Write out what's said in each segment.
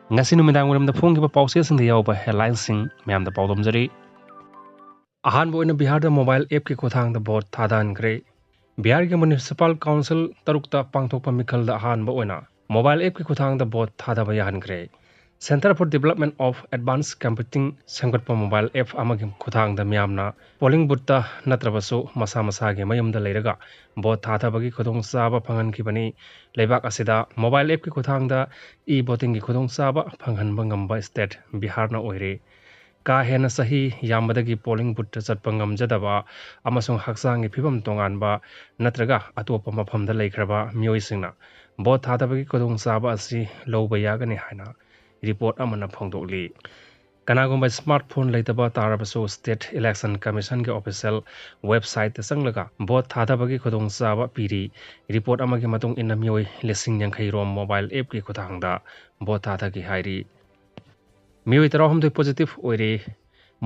ngasi numidang waramda phonggiba pausesing da yawba headlines sing mayamda pawdomjari ahanba oina Bihar mobile app ki khuthangda vote thadahankhre Bihar ki municipal council tarukta pangthokpa mikhalda ahanba oina mobile app ki khuthangda vote thadaba yahankhre Center for Development of Advanced Computing Sangotpa mobile app amagi khuthangda miyamna polling booth natrabasu masa masa gi mayumda leiraga vote thathabagi khudong chaba phangankhibani leibak asida mobile app ki khuthangda e-voting ki khudong chaba phanghanba ngamba state Bihar na oire ka hena sahi yambadagi polling booth chatpa ngamjadaba amasung haksang gi phibam tonganba natraga atopa mafamda leikraba mioisingna vote thathabagi khudong chaba asi loba yagani haina report amana phongdokli kanagumba smartphone leitaba tarabaso state election commission ge official website te sanglaga vote thadabagi khudong chaba piri report amagi matung inna mioi lesing yankhai rom mobile app ki khuthangda vote thadagi hairi mioi tarahumdoi positive oire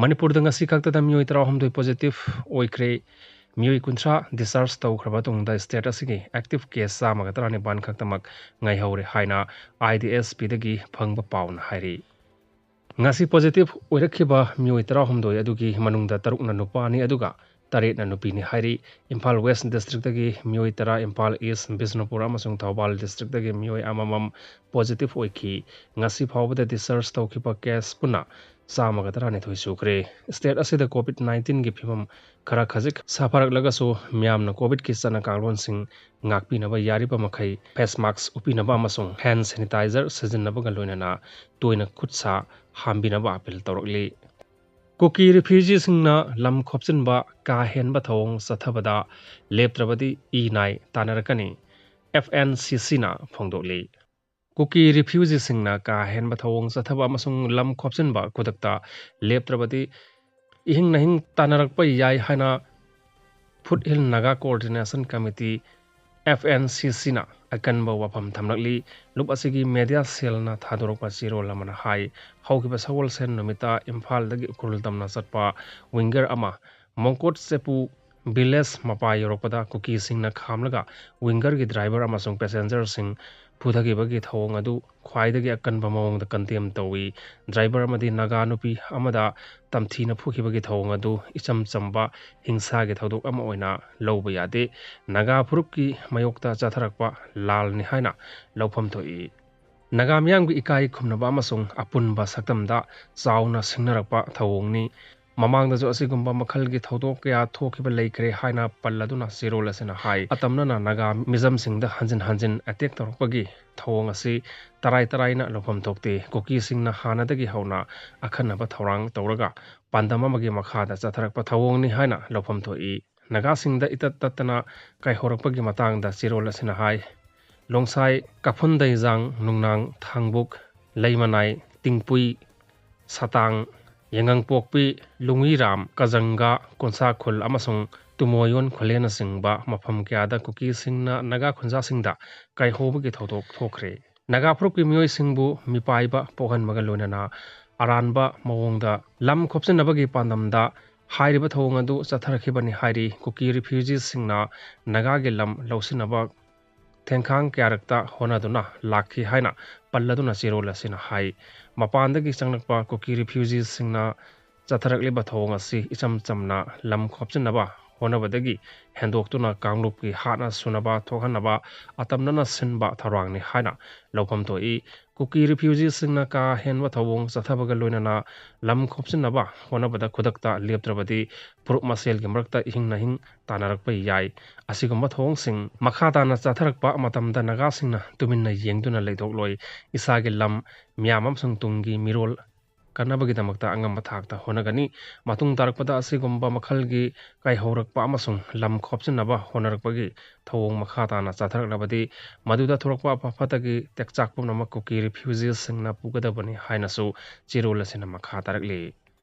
manipur danga sikakta da mioi tarahumdoi positive oikre mioi kuntra discharge tawkhraba tungda state asigi active case samaga tarani ban khaktamak ngai haure haina IDSP dagi phangba pauna hairi ngasi positive oirakhiba mioi tarahumdoi adugi manungda tarukna nupani aduga taret na nupini hairi Imphal West district dagi mioi tara Imphal East Bisnupur amasung Thawbal district dagi mioi amamam positive oikhi ngasi phawbada discharge tawkhiba case puna Samaga tarani thui sukre state asida COVID-19 gi phimam khara khajik safarak lagaso miyamna COVID ki sana kanglon sing ngakpi naba yariba makhai face mask upinaba amasung hand sanitizer sijinnaba galoinana toina khutsa hambinaba apil torokli Kuki refugee singna lam khopsinba ka henba thawong sathabada leptrabadi e tanarakani FNCC na phongdokli Kuki refugee singna ka henba thawong sathaba amasung lam khopsinba kudakta leptrabadi ihing-nahing tanarakpa yai haina Foothill Naga Coordination Committee FNCC na akanba wafam thamlakli lup asigi media cell na thadorokpa chiro lamana hai haukiba sawol sen numita Imphal dagi ukrul tamna satpa winger ama Mongkot Sepu village mapa yoropada Kuki singna khamlaga winger gi driver amasung passenger sing Pudhagibagi thawong adu khwaidagi akanba mawongda kantiam tawi driver amadi naga nupi amada tamthina phukibagi thawong adu icham chamba hingsa gi thodok ama oina lawba yade naga Furup ki mayokta chatharakpa lal ni haina lawpham thoi naga miyam gi ikai khumnaba amasung apunba saktamda chauna singnarakpa thawong ni mamangda jo asigumba makhalgi thodok kya thokiba leikre haina palladuna zero lasena hai atamna na naga mizam singda hanjin attack torpagi thawong asi tarai na lofam thokte Kuki singna hanadagi hauna akhanaba thorang tawraga pandama magi makhada chatharakpa thawong ni haina lofam thoi naga singda itat tatana kai horakpagi matangda zero lasena hai longsai kaphundai jang nungnang thangbuk leimanai tingpui satang Yangang pokpi lungiram kazanga konsa khul amasung tumoyon khulena singba mafam kyada Kuki singna naga khunja singda kai hobugi thodok thokre naga Furup mioi singbu mipaiba pohan magalonana aranba mawongda lam khopsinabagi pandamda hairiba thawong adu chatharakibani hairi Kuki refugees singna naga ge lam lausinaba thengkhang kyarakta honaduna lakhi haina palladuna chirola sina hai mapandagi changnakpa Kuki refugees singna chatharakliba thawong asi icham chamna lam khopchinaba honabadagi hendoktuna kanglupki hana sunaba thokhanaba atamnana sinba tharwangni haina lawpham toi Kuki refugees singna ka henwa thawong chathabaga loinana lam khopchinaba honabada khudakta leptrabadi Furup masel gi marakta ihing-nahing tanarakpa yai asigumba thawong sing makhadana chatharakpa matamda naga singna tuminna yengduna leithokloi isagi lam miyamam sung tungi mirol kanabagi damakta angamba thakta honagani matung tarakpada asigumba makhalgi kai horakpa amasung lam khopchinaba honarakpagi thawong makhadana chatharaknabadi maduda thorakpa aphatagi tekchakpum nama Kuki refugees singna pugadabani hainasu chirolasina makha tarakli